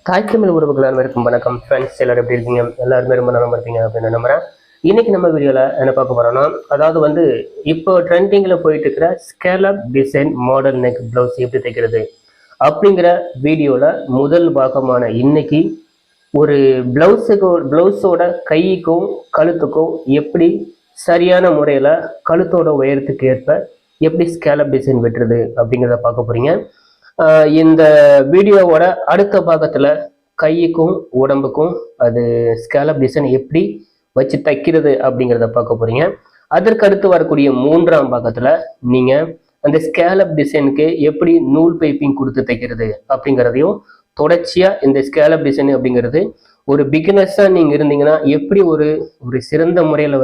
தாய் தமிழ் உறவுகள் அனைவருக்கும் வணக்கம் ஃப்ரெண்ட்ஸ். எல்லாரும் எப்படி இருக்கீங்க? எல்லாருமே ரொம்ப நல்லா இருப்பீங்க அப்படின்னு நம்புறேன். இன்னைக்கு நம்ம வீடியோவில் என்ன பார்க்க போறோம்னா, அதாவது இப்போ ட்ரெண்டிங்கில் போயிட்டு இருக்கிற scallop design model neck blouse எப்படி தைக்கிறது அப்படிங்கிற வீடியோவில் முதல் பாகமான இன்னைக்கு ஒரு ப்ளவுஸோட கைக்கும் கழுத்துக்கும் எப்படி சரியான முறையில் கழுத்தோட உயரத்துக்கு ஏற்ப எப்படி ஸ்கேலப் டிசைன் வெட்டுறது அப்படிங்கிறத பார்க்க போறீங்க. இந்த வீடியோவோட அடுத்த பாகத்தில் கைக்கும் உடம்புக்கும் அது ஸ்கேலப் டிசைன் எப்படி வச்சு தைக்கிறது அப்படிங்கிறத பார்க்க போறீங்க. அதற்கு அடுத்து வரக்கூடிய மூன்றாம் பாகத்தில் நீங்கள் அந்த ஸ்கேலப் டிசைனுக்கு எப்படி நூல் பைப்பிங் கொடுத்து தைக்கிறது அப்படிங்கிறதையும் தொடர்ச்சியாக இந்த ஸ்கேலப் டிசைன் அப்படிங்கிறது ஒரு பிகினர்ஸாக நீங்கள் இருந்தீங்கன்னா எப்படி ஒரு சிறந்த முறையில்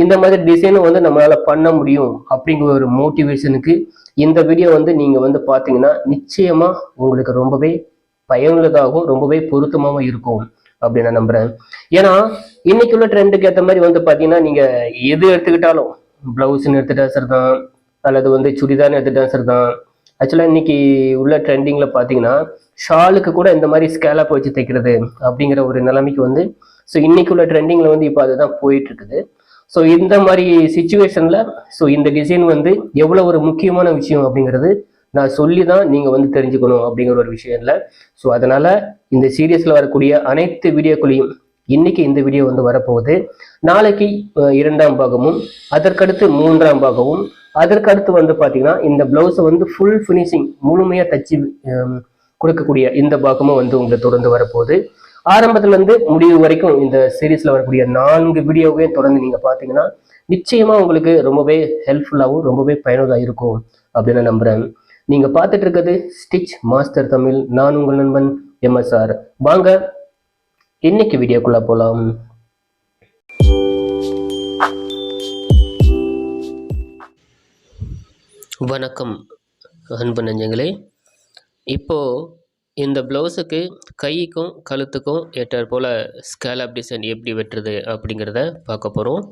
இந்த மாதிரி டிசைனும் நம்மளால் பண்ண முடியும் அப்படிங்கிற ஒரு மோட்டிவேஷனுக்கு இந்த வீடியோ நீங்கள் பார்த்தீங்கன்னா நிச்சயமாக உங்களுக்கு ரொம்பவே பயனுள்ளதாகவும் ரொம்பவே பொருத்தமாகவும் இருக்கும் அப்படின்னு நான் நம்புகிறேன். ஏன்னா இன்னைக்கு உள்ள ட்ரெண்டுக்கு ஏற்ற மாதிரி பார்த்தீங்கன்னா நீங்கள் எது எடுத்துக்கிட்டாலும் ப்ளவுஸ்ன்னு எடுத்துட்டா சார் தான், அல்லது சுடிதார்னு எடுத்துட்டா சார் தான். ஆக்சுவலாக இன்னைக்கு உள்ள ட்ரெண்டிங்கில் பார்த்தீங்கன்னா ஷாலுக்கு கூட இந்த மாதிரி ஸ்கேலப் வச்சு தைக்கிறது அப்படிங்கிற ஒரு நிலைமைக்கு ஸோ இன்னைக்கு உள்ள ட்ரெண்டிங்கில் இப்போ அதுதான் போயிட்டு இருக்குது. ஸோ இந்த மாதிரி சுச்சுவேஷனில் இந்த டிசைன் எவ்வளோ ஒரு முக்கியமான விஷயம் அப்படிங்கிறது நான் சொல்லி தான் நீங்கள் தெரிஞ்சுக்கணும் அப்படிங்கிற ஒரு விஷயம் இல்லை. ஸோ அதனால் இந்த சீரியஸில் வரக்கூடிய அனைத்து வீடியோக்களையும் இன்னைக்கு இந்த வீடியோ வரப்போகுது. நாளைக்கு இரண்டாம் பாகமும், அதற்கடுத்து மூன்றாம் பாகமும், அதற்கடுத்து பார்த்தீங்கன்னா இந்த ப்ளவுஸை ஃபுல் ஃபினிஷிங் முழுமையாக தச்சு கொடுக்கக்கூடிய இந்த பாகமும் உங்களை தொடர்ந்து வரப்போகுது. ஆரம்பத்துலேருந்து முடிவு வரைக்கும் இந்த சீரீஸில் வரக்கூடிய 4 வீடியோவே தொடர்ந்து நீங்கள் பார்த்தீங்கன்னா நிச்சயமாக உங்களுக்கு ரொம்பவே ஹெல்ப்ஃபுல்லாகவும் ரொம்பவே பயனுள்ளதாக இருக்கும் அப்படின்னு நம்புகிறேன். நீங்கள் பார்த்துட்டு இருக்கிறது ஸ்டிச் மாஸ்டர் தமிழ். நான் உங்கள் நண்பன் MSR. வாங்க இன்னைக்கு வீடியோக்குள்ளே போகலாம். வணக்கம் அன்பு நெஞ்சங்களே. இப்போது இந்த ப்ளவுஸுக்கு கைக்கும் கழுத்துக்கும் ஏற்றாற் போல் ஸ்கேலப் டிசைன் எப்படி வெட்டுறது அப்படிங்கிறத பார்க்க போகிறோம்.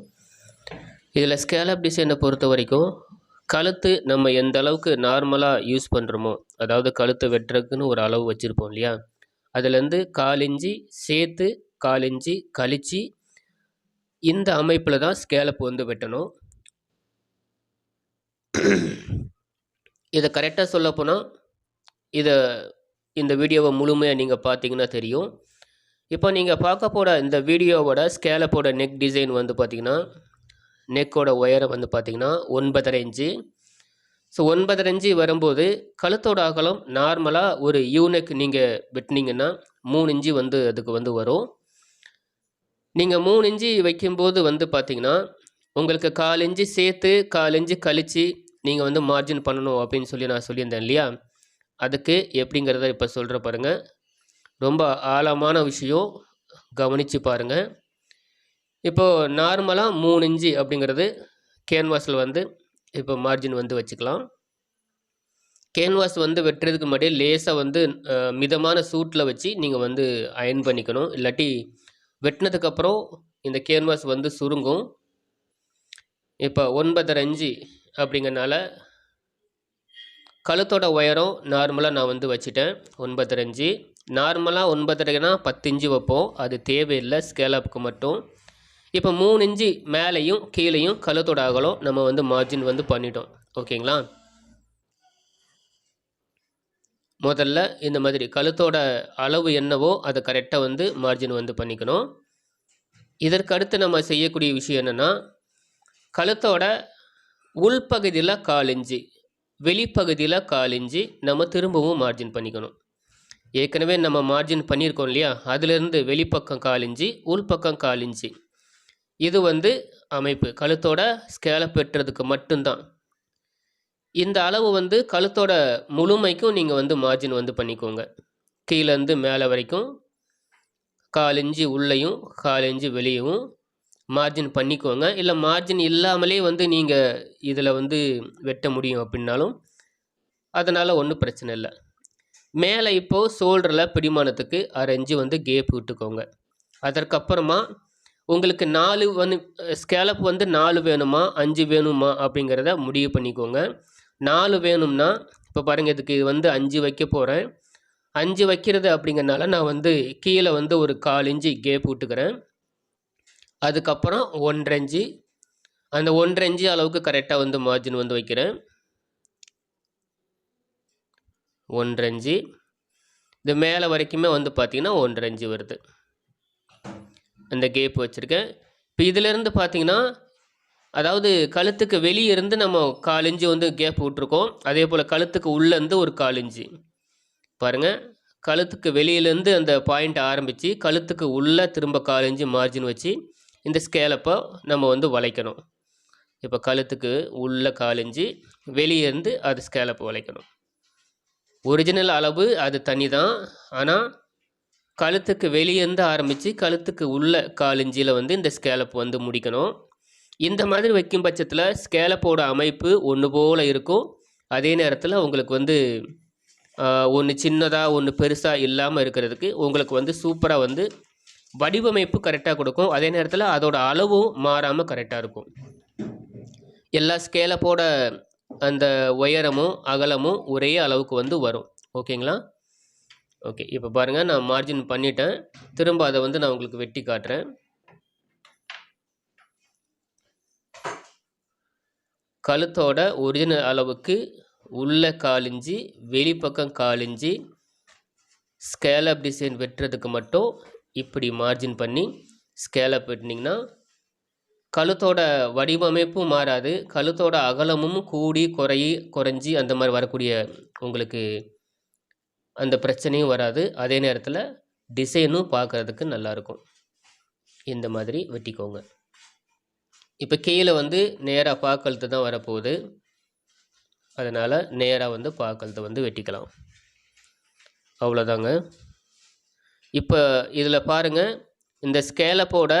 இதில் ஸ்கேலப் டிசைனை பொறுத்த வரைக்கும் கழுத்து நம்ம எந்த அளவுக்கு நார்மலாக யூஸ் பண்ணுறோமோ, அதாவது கழுத்தை வெட்டுறதுக்குன்னு ஒரு அளவு வச்சுருப்போம் இல்லையா, அதுலேருந்து 1/4 இன்ச்சு சேர்த்து 1/4 இன்ச்சு கழித்து இந்த அமைப்பில் தான் ஸ்கேலப் வெட்டணும். இதை கரெக்டாக சொல்லப்போனால் இந்த வீடியோவை முழுமையாக நீங்கள் பார்த்தீங்கன்னா தெரியும். இப்போ நீங்கள் பார்க்க போகிற இந்த வீடியோவோட ஸ்கேலப்போட நெக் டிசைன் பார்த்தீங்கன்னா நெக்கோட உயரம் பார்த்தீங்கன்னா 9.5 இன்ச்சு. ஸோ 9.5 இன்ச்சு வரும்போது கழுத்தோட அகலம் நார்மலாக ஒரு யூனெக் நீங்கள் வெட்டினீங்கன்னா 3 இன்ச்சு அதுக்கு வரும். நீங்கள் 3 இன்ச்சு வைக்கும்போது பார்த்தீங்கன்னா உங்களுக்கு 1/4 இன்ச்சு சேர்த்து 1/4 இன்ச்சு கழித்து நீங்கள் மார்ஜின் பண்ணணும் அப்படின்னு சொல்லி நான் சொல்லியிருந்தேன் இல்லையா. அதுக்கு எப்படிங்கிறத இப்போ சொல்கிற பாருங்கள். ரொம்ப ஆழமான விஷயம், கவனித்து பாருங்கள். இப்போது நார்மலாக 3 இன்ச்சு அப்படிங்கிறது கேன்வாஸில் இப்போ மார்ஜின் வச்சுக்கலாம். கேன்வாஸ் வெட்டுறதுக்கு முன்னாடியே லேசாக மிதமான சூட்டில் வச்சு நீங்கள் அயன் பண்ணிக்கணும். இல்லாட்டி வெட்டினதுக்கப்புறம் இந்த கேன்வாஸ் சுருங்கும். இப்போ 9.5 இன்ச்சு அப்படிங்கிறனால கழுத்தோட உயரம் நார்மலாக நான் வச்சுட்டேன் 9.5 இன்ச்சு. நார்மலாக 9.5னா 10 இன்ச்சு வைப்போம், அது தேவையில்லை ஸ்கேலப்புக்கு மட்டும். இப்போ 3 இன்ச்சு மேலேயும் கீழேயும் கழுத்தோட அகலம் நம்ம மார்ஜின் பண்ணிட்டோம். ஓகேங்களா. முதல்ல இந்த மாதிரி கழுத்தோட அளவு என்னவோ அதை கரெக்டாக மார்ஜின் பண்ணிக்கணும். இதற்கு அடுத்து நம்ம செய்யக்கூடிய விஷயம் என்னென்னா, கழுத்தோட உள்பகுதியில் 1/4 இன்ச்சு, வெளிப்பகுதியில் 1/4 இன்ச்சு நம்ம திரும்பவும் மார்ஜின் பண்ணிக்கணும். ஏற்கனவே நம்ம மார்ஜின் பண்ணியிருக்கோம் இல்லையா, அதிலிருந்து வெளிப்பக்கம் 1/4 இன்ச்சு, உள்பக்கம் 1/4 இன்ச்சு. இது அமைப்பு கழுத்தோட ஸ்கேலப் வெட்டுறதுக்கு மட்டும்தான். இந்த அளவு கழுத்தோட முழுமைக்கும் நீங்கள் மார்ஜின் பண்ணிக்கோங்க. கீழேருந்து மேலே வரைக்கும் 1/4 இன்ச்சு உள்ளேயும் 1/4 இன்ச்சு வெளியவும் மார்ஜின் பண்ணிக்கோங்க. இல்லை மார்ஜின் இல்லாமலே நீங்கள் இதில் வெட்ட முடியும் அப்படின்னாலும் அதனால் ஒன்றும் பிரச்சனை இல்லை. மேலே இப்போது ஷோல்டரில் பிடிமானத்துக்கு 1/2 இன்ச்சு கேப் விட்டுக்கோங்க. அதற்கப்புறமா உங்களுக்கு 4 ஸ்கேலப் 4 வேணுமா 5 வேணுமா அப்படிங்கிறத முடிவு பண்ணிக்கோங்க. 4 வேணும்னா இப்போ பாருங்கள், இதுக்கு 5 வைக்க போகிறேன். 5 வைக்கிறது அப்படிங்கிறனால நான் வந்து கீழே வந்து ஒரு 1/4 இன்ச்சு கேப் விட்டுக்கிறேன். அதுக்கப்புறம் 1.5 இன்ச்சு, அந்த 1.5 இன்ச்சு அளவுக்கு கரெக்டாக வந்து மார்ஜின் வந்து வைக்கிறேன். 1.5 இன்ச்சு, இது மேலே வரைக்குமே வந்து பார்த்தீங்கன்னா 1.5 இன்ச்சு வருது. அந்த கேப் வச்சுருக்கேன். இப்போ இதிலேருந்து பார்த்தீங்கன்னா, அதாவது கழுத்துக்கு வெளியே இருந்து நம்ம 1/4 இன்ச்சு வந்து கேப் விட்ருக்கோம். அதே போல் கழுத்துக்கு உள்ளேருந்து ஒரு 1/4 இன்ச்சு பாருங்கள். கழுத்துக்கு வெளியிலேருந்து அந்த பாயிண்ட் ஆரம்பித்து கழுத்துக்கு உள்ளே திரும்ப 1/4 இன்ச்சு மார்ஜின் வச்சு இந்த ஸ்கேலப்பை நம்ம வந்து வளைக்கணும். இப்போ கழுத்துக்கு உள்ள 1/4 இன்ச்சு, வெளியே இருந்து அது ஸ்கேலப்பை வளைக்கணும். ஒரிஜினல் அளவு அது தனி தான். ஆனால் கழுத்துக்கு வெளியேருந்து ஆரம்பித்து கழுத்துக்கு உள்ள 1/4 இன்ச்சில் வந்து இந்த ஸ்கேலப் வந்து முடிக்கணும். இந்த மாதிரி வைக்கும் பட்சத்தில் ஸ்கேலப்போட அமைப்பு ஒன்று போல் இருக்கும். அதே நேரத்தில் உங்களுக்கு வந்து ஒன்று சின்னதாக ஒன்று பெருசாக இல்லாமல் இருக்கிறதுக்கு உங்களுக்கு வந்து சூப்பராக வந்து வடிவமைப்பு கரெக்டாக கொடுக்கும். அதே நேரத்தில் அதோட அளவும் மாறாமல் கரெக்டாக இருக்கும். எல்லா ஸ்கேலப்போட அந்த உயரமும் அகலமும் ஒரே அளவுக்கு வந்து வரும். ஓகேங்களா? ஓகே, இப்போ பாருங்கள், நான் மார்ஜின் பண்ணிட்டேன். திரும்ப அதை வந்து நான் உங்களுக்கு வெட்டி காட்டுறேன். கழுத்தோட ஒரிஜினல் அளவுக்கு உள்ள 1/4 இன்ச்சு, வெளிப்பக்கம் 1/4 இன்ச்சு ஸ்கேலப் டிசைன் வெட்டுறதுக்கு மட்டும் இப்படி மார்ஜின் பண்ணி ஸ்கேலப் வெட்டினீங்கன்னா கழுத்தோட வடிவமைப்பும் மாறாது, கழுத்தோட அகலமும் கூடி குறைஞ்சி அந்த மாதிரி வரக்கூடிய உங்களுக்கு அந்த பிரச்சனையும் வராது. அதே நேரத்தில் டிசைனும் பார்க்குறதுக்கு நல்லாயிருக்கும். இந்த மாதிரி வெட்டிக்கோங்க. இப்போ கீழே வந்து நேராக பாக்கழுத்து தான் வரப்போகுது. அதனால் நேராக வந்து பாக்கழுத்தை வந்து வெட்டிக்கலாம். அவ்வளோதாங்க. இப்போ இதில் பாருங்கள், இந்த ஸ்கேலப்போட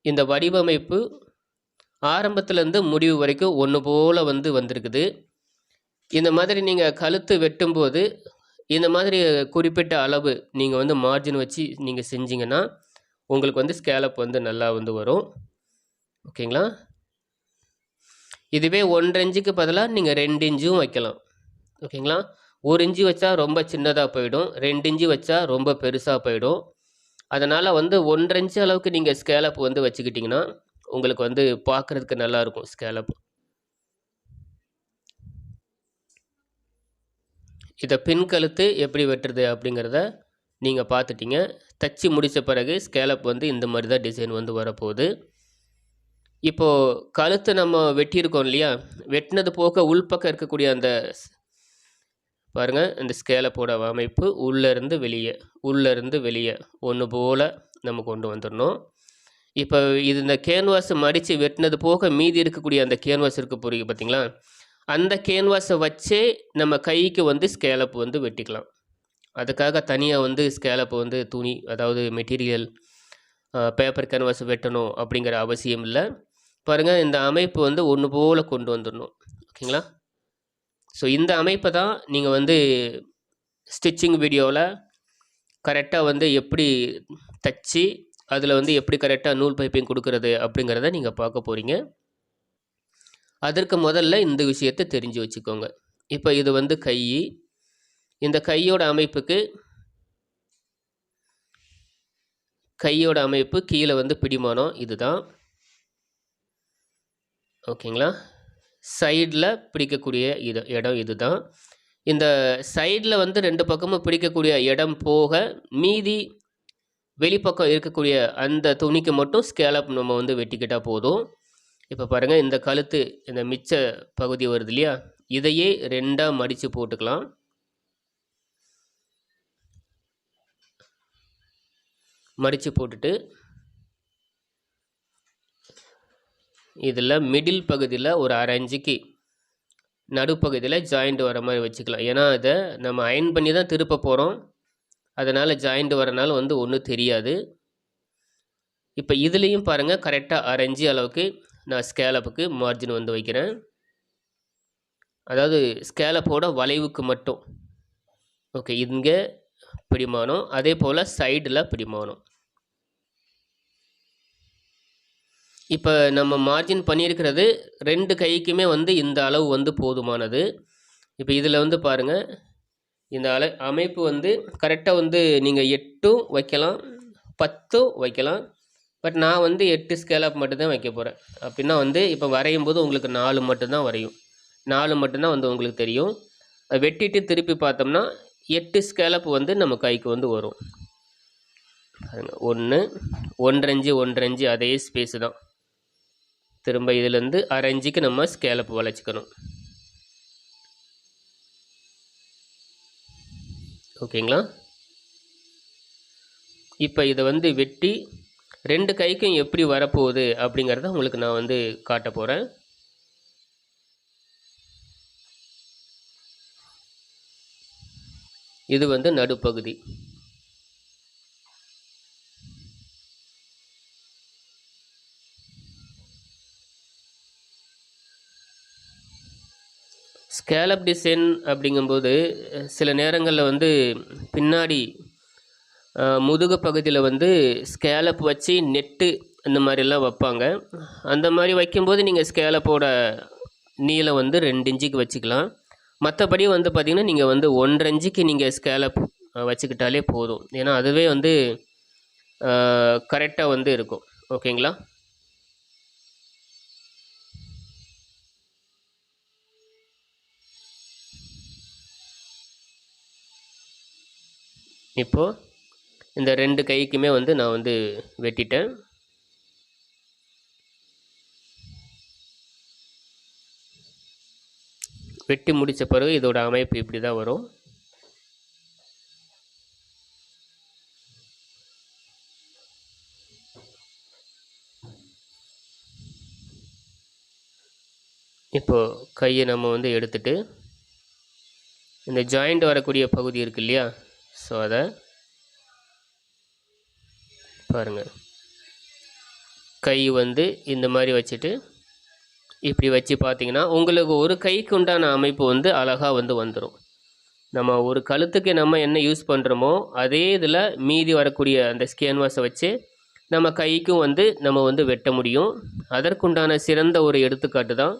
இந்த வடிவமைப்பு ஆரம்பத்துலேருந்து முடிவு வரைக்கும் ஒன்று போல் வந்து வந்திருக்குது. இந்த மாதிரி நீங்கள் கழுத்து வெட்டும்போது இந்த மாதிரி குறிப்பிட்ட அளவு நீங்கள் வந்து மார்ஜின் வச்சு நீங்கள் செஞ்சிங்கன்னா உங்களுக்கு வந்து ஸ்கேலப் வந்து நல்லா வந்து வரும். ஓகேங்களா? இதுவே 1.5 இன்ச்சுக்கு பதிலாக நீங்கள் 2 இன்ச்சும் வைக்கலாம். ஓகேங்களா? 1 இன்ச்சு வச்சா ரொம்ப சின்னதாக போயிடும், 2 இன்ச்சு வச்சா ரொம்ப பெருசாக போயிடும். அதனால் வந்து 1.5 இன்ச்சு அளவுக்கு நீங்கள் ஸ்கேலப் வந்து வச்சுக்கிட்டிங்கன்னா உங்களுக்கு வந்து பார்க்குறதுக்கு நல்லாயிருக்கும் ஸ்கேலப். இதை பின் கழுத்து எப்படி வெட்டுறது அப்படிங்கிறத நீங்கள் பார்த்துட்டிங்க. தச்சு முடித்த பிறகு ஸ்கேலப் வந்து இந்த மாதிரி தான் டிசைன் வந்து வரப்போகுது. இப்போது கழுத்து நம்ம வெட்டியிருக்கோம் இல்லையா, வெட்டினது போக உள்பக்கம் இருக்கக்கூடிய அந்த பாருங்கள், இந்த ஸ்கேலப்போட அமைப்பு உள்ளேருந்து வெளியே ஒன்று போல் நம்ம கொண்டு வந்துடணும். இப்போ இது இந்த கேன்வாஸை மடித்து வெட்டினது போக மீதி இருக்கக்கூடிய அந்த கேன்வாஸ் இருக்க போகிறீங்க பார்த்தீங்களா, அந்த கேன்வாஸை வச்சே நம்ம கைக்கு வந்து ஸ்கேலப் வந்து வெட்டிக்கலாம். அதுக்காக தனியாக வந்து ஸ்கேலப் வந்து துணி, அதாவது மெட்டீரியல் பேப்பர் கேன்வாஸ் வெட்டணும் அப்படிங்கிற அவசியம் இல்லை. பாருங்கள், இந்த அமைப்பு வந்து ஒன்று போல் கொண்டு வந்துடணும். ஓகேங்களா? ஸோ இந்த அமைப்பை தான் நீங்கள் வந்து ஸ்டிச்சிங் வீடியோவில் கரெக்டாக வந்து எப்படி தச்சு அதில் வந்து எப்படி கரெக்டாக நூல் பைப்பிங் கொடுக்கறது அப்படிங்கிறத நீங்கள் பார்க்க போகிறீங்க. அதற்கு முதல்ல இந்த விஷயத்தை தெரிஞ்சு வச்சுக்கோங்க. இப்போ இது வந்து கை, இந்த கையோட அமைப்பு கீழே வந்து பிடிமானம் இதுதான். ஓகேங்களா? சைடில் பிடிக்கக்கூடிய இடம் இதுதான். இந்த சைடில் வந்து 2 பக்கமும் பிடிக்கக்கூடிய இடம் போக மீதி வெளிப்பக்கம் இருக்கக்கூடிய அந்த துணிக்கு மட்டும் ஸ்கேலப் நம்ம வந்து வெட்டிக்கிட்டால் போதும். இப்போ பாருங்கள், இந்த கழுத்து இந்த மிச்ச பகுதி வருது இல்லையா, இதையே 2ஆக மடித்து போட்டுக்கலாம். மடித்து போட்டுட்டு இதில் மிடில் பகுதியில் ஒரு 1/2 இன்ச்சுக்கு நடுப்பகுதியில் ஜாயிண்ட் வர மாதிரி வச்சுக்கலாம். ஏன்னா இதை நம்ம அயன் பண்ணி தான் திருப்ப போகிறோம், அதனால் ஜாயிண்ட் வரனால வந்து ஒன்றும் தெரியாது. இப்போ இதுலேயும் பாருங்கள், கரெக்டாக 1/2 இன்ச்சு அளவுக்கு நான் ஸ்கேலப்புக்கு மார்ஜின் வந்து வைக்கிறேன். அதாவது ஸ்கேலப்போட வளைவுக்கு மட்டும். ஓகே, இங்கே பிடிமானம், அதே போல் சைடில் பிடிமானம். இப்போ நம்ம மார்ஜின் பண்ணியிருக்கிறது 2 கைக்குமே வந்து இந்த அளவு வந்து போதுமானது. இப்போ இதில் வந்து பாருங்கள், இந்த அமைப்பு வந்து கரெக்டாக வந்து நீங்கள் 8ம் வைக்கலாம், 10ம் வைக்கலாம். பட் நான் வந்து 8 ஸ்கேலப் மட்டும்தான் வைக்க போகிறேன். அப்படின்னா வந்து இப்போ வரையும் போது உங்களுக்கு 4 மட்டும்தான் வரையும், 4 மட்டும்தான் வந்து உங்களுக்கு தெரியும். வெட்டிட்டு திருப்பி பார்த்தோம்னா 8 ஸ்கேலப் வந்து நம்ம கைக்கு வந்து வரும். 1 1 இன்ச்சு 1 இன்ச்சு அதே ஸ்பேஸு தான். திரும்ப இதுலேருந்து 1/2 இன்ச்சுக்கு நம்ம ஸ்கேலப் வளைச்சிக்கணும். ஓகேங்களா? இப்போ இதை வந்து வெட்டி 2 கைக்கும் எப்படி வரப்போகுது அப்படிங்கிறத உங்களுக்கு நான் வந்து காட்ட போகிறேன். இது வந்து நடுப்பகுதி. ஸ்கேலப் டிசைன் அப்படிங்கும்போது சில நேரங்களில் வந்து பின்னாடி முதுகு பகுதியில் வந்து ஸ்கேலப் வச்சு நெட்டு இந்த மாதிரிலாம் வைப்பாங்க. அந்த மாதிரி வைக்கும்போது நீங்கள் ஸ்கேலப்போட நீளம் வந்து 2 இன்ச்சுக்கு வச்சுக்கலாம். மற்றபடி வந்து பார்த்திங்கன்னா நீங்கள் வந்து 1.5 இன்ச்சுக்கு நீங்கள் ஸ்கேலப் வச்சுக்கிட்டாலே போதும். ஏன்னா அதுவே வந்து கரெக்டாக வந்து இருக்கும். ஓகேங்களா? இப்போது இந்த 2 கைக்குமே வந்து நான் வந்து வெட்டிட்டேன். வெட்டி முடித்த பிறகு இதோட அமைப்பு இப்படி தான் வரும். இப்போது கையை நம்ம வந்து எடுத்துட்டு இந்த ஜாயிண்ட் வரக்கூடிய பகுதி இருக்கு இல்லையா, ஸோ அதை பாருங்கள். கை வந்து இந்த மாதிரி வச்சுட்டு இப்படி வச்சு பார்த்தீங்கன்னா உங்களுக்கு ஒரு கைக்கு உண்டான அமைப்பு வந்து அழகாக வந்து வந்துடும். நம்ம ஒரு கழுத்துக்கு நம்ம என்ன யூஸ் பண்ணுறோமோ அதே இதில் மீதி வரக்கூடிய அந்த கேன்வாஸை வச்சு நம்ம கைக்கும் வந்து நம்ம வந்து வெட்ட முடியும். அதற்குண்டான சிறந்த ஒரு எடுத்துக்காட்டு தான்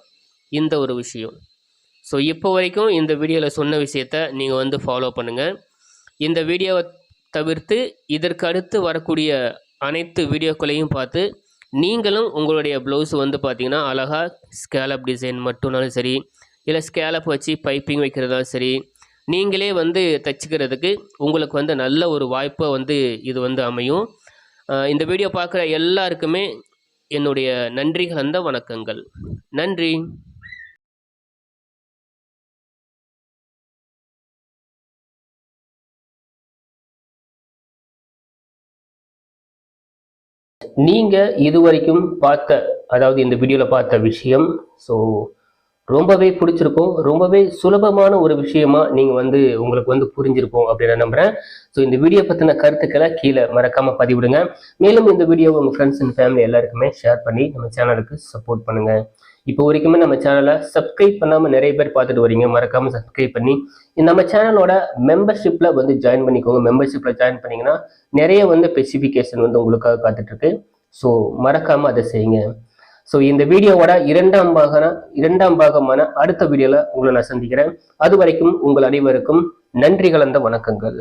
இந்த ஒரு விஷயம். ஸோ இப்போ வரைக்கும் இந்த வீடியோவில் சொன்ன விஷயத்த நீங்கள் வந்து ஃபாலோ பண்ணுங்கள். இந்த வீடியோவை தவிர்த்து இதற்கு அடுத்து வரக்கூடிய அனைத்து வீடியோக்களையும் பார்த்து நீங்களும் உங்களுடைய ப்ளவுஸ் வந்து பார்த்திங்கன்னா அழகாக ஸ்கேலப் டிசைன் மட்டும்னாலும் சரி, இல்லை ஸ்கேலப் வச்சு பைப்பிங் வைக்கிறதாலும் சரி, நீங்களே வந்து தைச்சிக்கிறதுக்கு உங்களுக்கு வந்து நல்ல ஒரு வாய்ப்பை வந்து இது வந்து அமையும். இந்த வீடியோ பார்க்குற எல்லாருக்குமே என்னுடைய நன்றி கலந்த வணக்கங்கள். நன்றி. நீங்கள் இதுவரைக்கும் பார்த்த, அதாவது இந்த வீடியோவில் பார்த்த விஷயம் ஸோ ரொம்பவே பிடிச்சிருக்கும், ரொம்பவே சுலபமான ஒரு விஷயமா நீங்கள் வந்து உங்களுக்கு வந்து புரிஞ்சிருக்கும் அப்படின்னு நான் நம்புகிறேன். ஸோ இந்த வீடியோ பற்றின கருத்துக்களை கீழே மறக்காமல் பதிவிடுங்க. மேலும் இந்த வீடியோவை உங்கள் ஃப்ரெண்ட்ஸ் அண்ட் ஃபேமிலி எல்லாருக்குமே ஷேர் பண்ணி நம்ம சேனலுக்கு சப்போர்ட் பண்ணுங்கள். இப்போ வரைக்குமே நம்ம சேனலை சப்ஸ்கிரைப் பண்ணாமல் நிறைய பேர் பார்த்துட்டு வரீங்க. மறக்காமல் சப்ஸ்கிரைப் பண்ணி நம்ம சேனலோட மெம்பர்ஷிப்பில் வந்து ஜாயின் பண்ணிக்கோங்க. மெம்பர்ஷிப்பில் ஜாயின் பண்ணிங்கன்னா நிறைய வந்து ஸ்பெசிஃபிகேஷன் வந்து உங்களுக்காக காத்துட்ருக்கு. ஸோ மறக்காமல் அதை செய்யுங்க. ஸோ இந்த வீடியோவோட இரண்டாம் பாகமான அடுத்த வீடியோவில் உங்களை நான் சந்திக்கிறேன். அது வரைக்கும் உங்கள் அனைவருக்கும் நன்றி கலந்த வணக்கங்கள்.